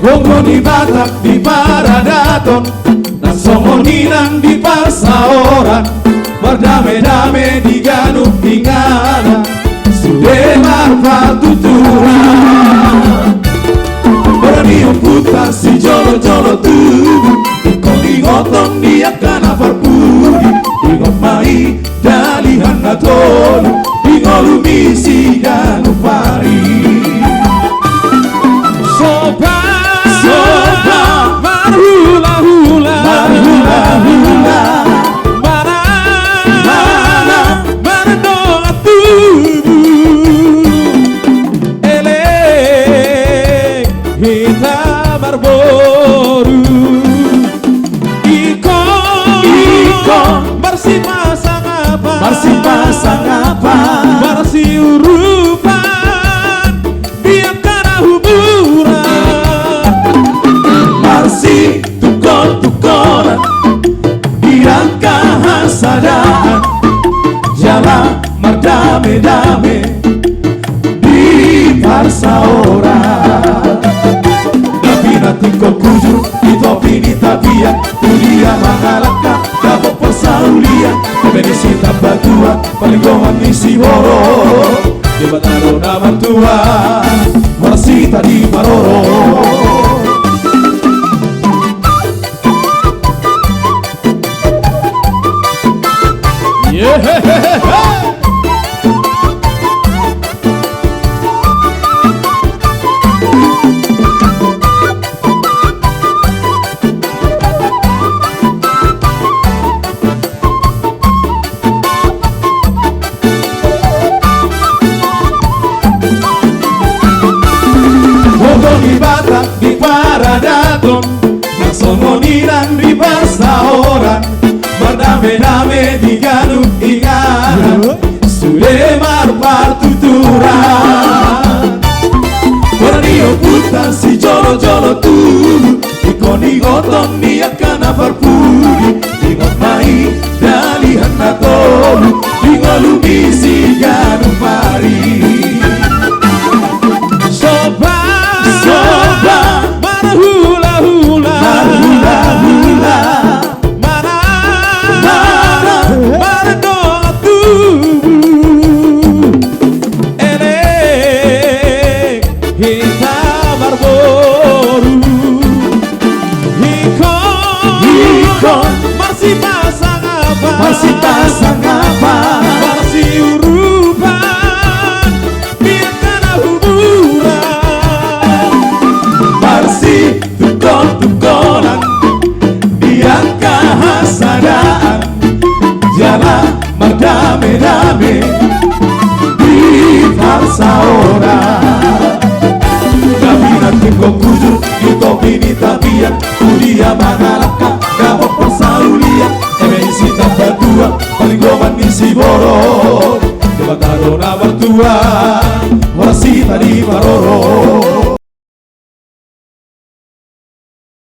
Wong di Batak di Paradaton, nasongoninan di Pasaoran, berdame-dame di Ganup Ingana, Sudemar Patuturan. Berniung putar si jolo-jolo tubuh, ikoni ngotong dia kana farpudi, ingot mai dalihan natolu, ingolumi si Ganup pari. Marhula-hula, marhula-hula, mana doa tubuh, elek kita barboru, ikon bersih pasang apa, bersih urupan, biar karena hubungan, bersih tukol-tukolan, biar kehasadaan, jalan merdame-dame di Pasaoran. Tapi nanti kau kujur di topi di tabian, kuliah mangalaka, dapat persaulian, Indonesia tambah tua, paling gohan misi boro, jebatan nama tua, masih tadi maroro. Di Batak di Paradaton, nasongoninan di Pasaoran, berdame-dame di Ganup Ingana, Sudemar Patuturan. Berniung putar si jolo-jolo tubuh, ikoni ngotong dia kana farpudi, ingot mai dalihan natolu, ingolumi si Ganup pari. Marhula-hula, marhula-hula, mana doa tubuh, elek kita barboru, ikon masih pasang apa, masih urupan, biar karena hubungan, bersih tukol-tukolan, biar kehasadaan, jalan merdame-dame di Pasaoran. Tapi nanti kau kujur di topi di tabian, kuliah mangalaka, dapat persaulian, MNC tambah dua, paling goman misi boro, jebatan nama tua, masih tadi maroro.